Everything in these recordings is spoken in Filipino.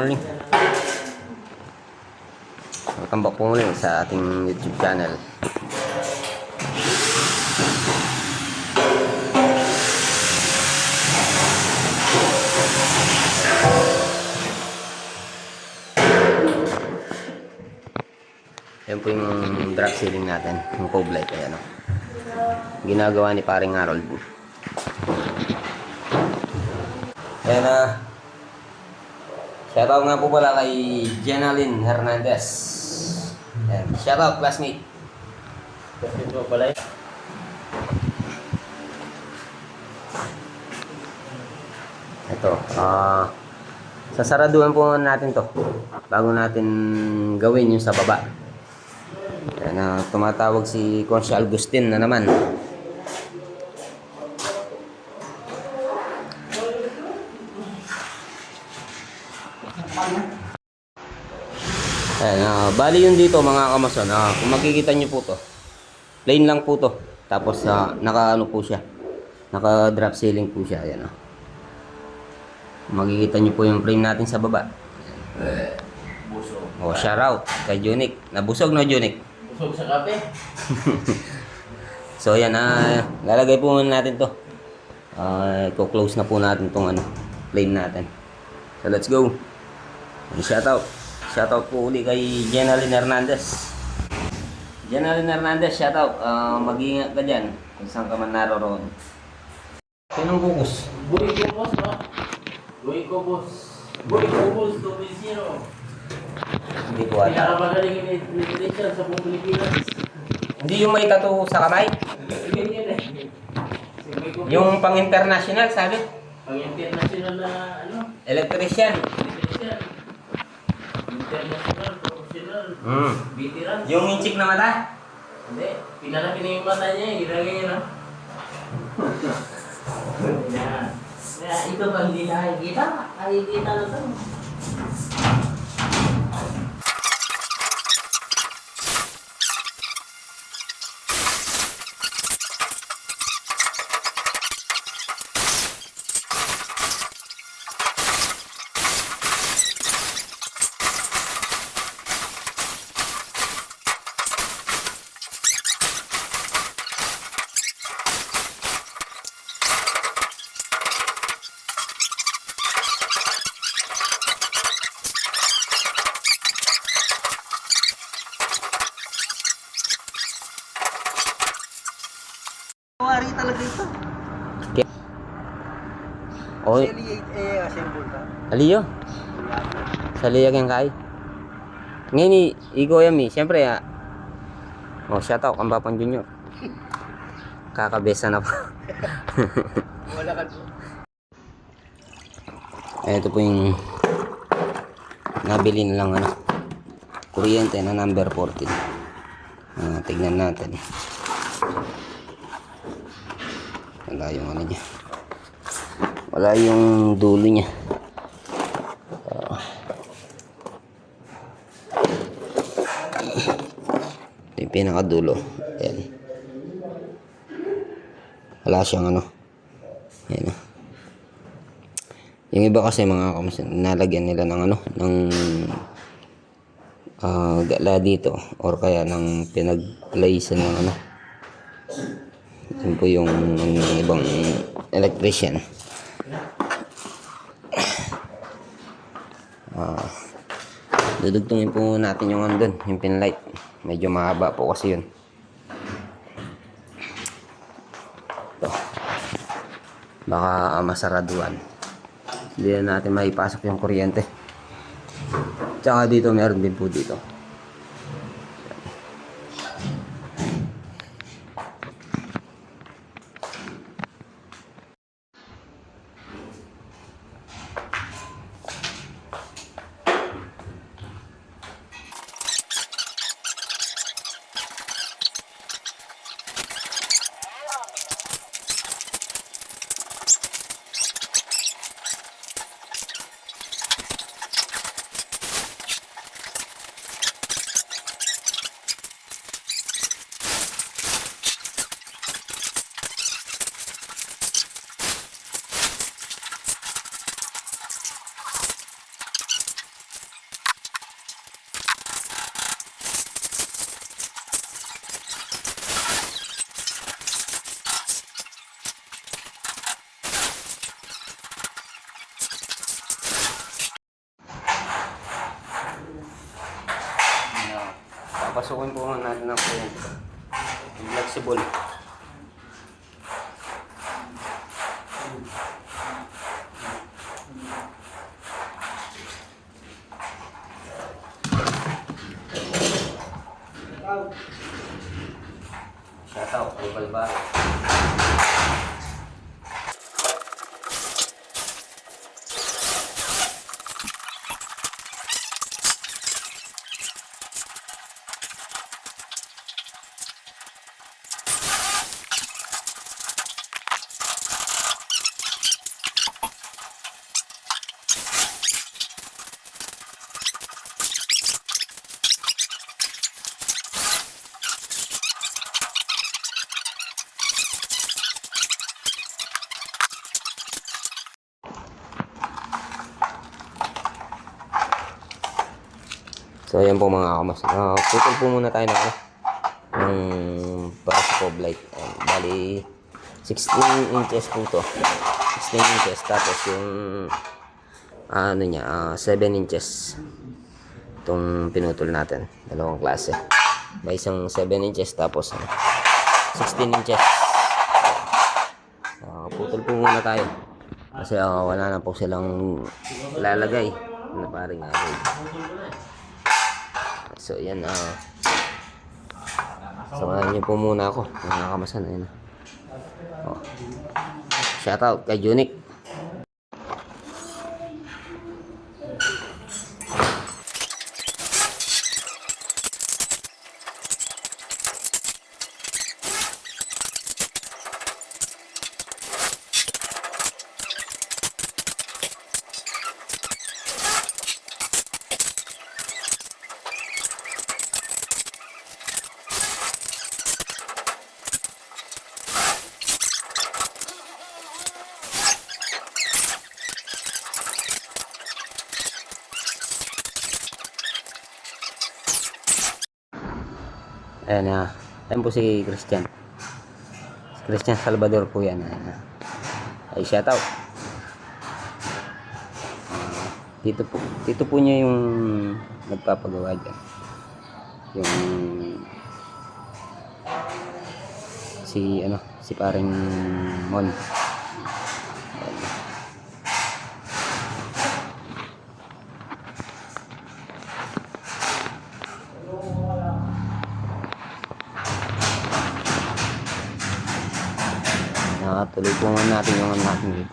morning. Welcome back po muli sa ating YouTube channel. Yan po yung drop ceiling natin, yung cove light. Ayan, ginagawa ni paring Harold. Ayan, shoutout nga po pala kay Jenalyn Hernandez. Ayan, shoutout classmate. Ito pala yun. Ito, sasaraduhan po natin to bago natin gawin yung sa baba. Ayan, tumatawag si Concha Agustin na naman. Ayan, bali yun dito mga kamason. Kung makikita nyo po to, plain lang po to. Tapos naka ano po siya, naka drop ceiling po siya. Ayan, makikita nyo po yung frame natin sa baba. Oh, shout out kay Junik. Nabusog no, Junik? Busog sa kape. So ayan, lalagay po muna natin to. I-close na po natin tong frame natin. So let's go. Shout out po uli kay Jenalyn Hernandez. Jenalyn Hernandez, shout out. Mag-iingat ka dyan kung saan ka man naroroon. Sinong kukus? Boy Kubos, no? Boy Kubos. Boy Kubos 2.0. Hindi po ata. Pinakamagaling yung nutrition sa buong Pilipinas. Hindi yung may tattoo sa kamay? Ganyan eh. Si Boy Kubos. Yung pang-international, sabi? Pang-international na Electrician. Electrician. International, professional. Veteran. Yung inchik na mata? Hindi. Pinalaki na yung mata niya. Ginagay niya, no? Yan. Kaya ito pag hindi nakikita, nakikita na ito. Wari talaga ito. Oh, Assemble ka. aliyo. Sa liyag yung kay. Ngayon, igo yami. Siyempre, shout out kang Bapang Junior. Kakabesa na po. Wala ka. Ito po yung nabili na lang kuryente na number 14. Tignan natin. Wala yung niya. Wala yung dulo niya. Ito yung pinakadulo. Ayan. Wala siyang Ayan. Yung iba kasi mga kamusin, nalagyan nila ng gala dito or kaya ng pinag-place ng yun po yung ibang electrician. Dudugtungin po natin yung andun, yung pin light. Medyo mahaba po kasi yun. Ito. Baka masaraduan. Hindi na natin maipasok yung kuryente. Tsaka dito meron din po dito. papasukin po muna natin ang kuryente. Flexible. Shout out kay Balba. So ayan po mga kamas. Putol po muna tayo ng para sa cob light. Bali 16 inches po to. 16 inches tapos yung ano niya 7 inches. Itong pinutol natin. Dalawang klase. May isang 7 inches tapos 16 inches. Putol po muna tayo. Kasi wala na po silang lalagay na paring aroy. So, yan. Samahan niyo po muna ako. Mga kamasan. Ayun. Shout out kay Unique. Ayan ayan po si Christian. Si Christian Salvador po yan. Ay shout out. Dito po niya yung nagpapagawa dyan. Yung si paring Mon. Tuloy po natin yung natin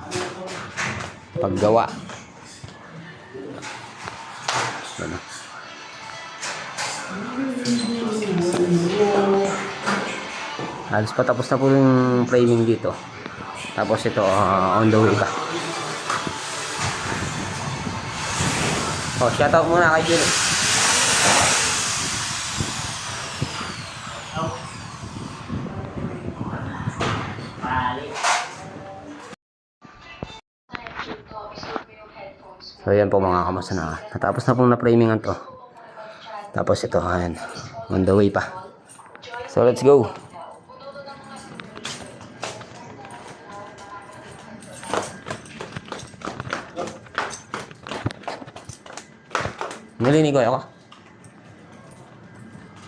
paggawa. Ano? Halos patapos na po yung framing dito. Tapos ito on the way pa. Shout out muna kay Jun. So yan po mga kamasa na. Natapos na pong na-framingan to. Tapos ito, ayan. On the way pa. So let's go. Nalinig ko ako.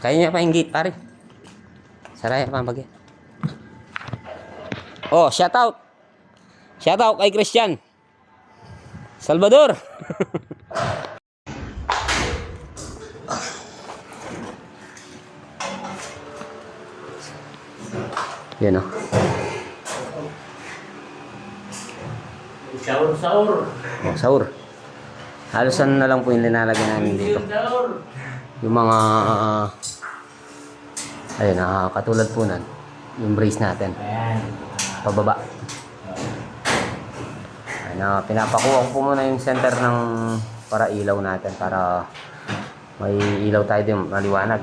Kaya niya pa yung gate pare. Saraya pa ang bagay. Oh, shout out. Shout out kay Christian Salvador. Yan o. Sahur. Oh, sahur. Halos ano na lang po yung linalagay namin dito. Yung mga ayun, katulad po nun. Yung brace natin. Pababa. Pinapakuha ko po muna yung center ng para ilaw natin para may ilaw tayo din maliwanag,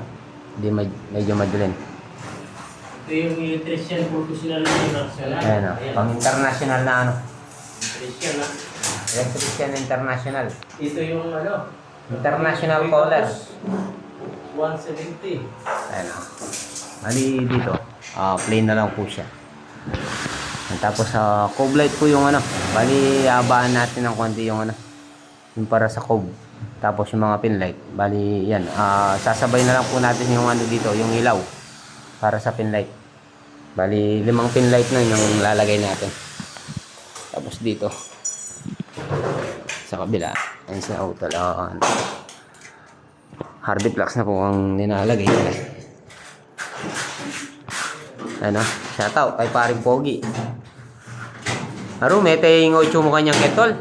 hindi medyo madilim. Ito yung electrician professional international. Ayan pang international na Electrician electrician international. Ito yung International caller. 170. Ayan mali dito, plain na lang po siya. Tapos cob light po yung bali abaan natin ng konti yung yung para sa cob. Tapos yung mga pin light. Bali, yan. Sasabay na lang po natin yung ano dito, yung ilaw. Para sa pin light. Bali, 5 pin light na yung lalagay natin. Tapos dito. Sa kabila. Ayun sa auto lang. Hardiplex na po ang nilalagay nila. Ano? Shoutout kay paring Pogi. Aru, mete yung 8 mo kanyang ketol.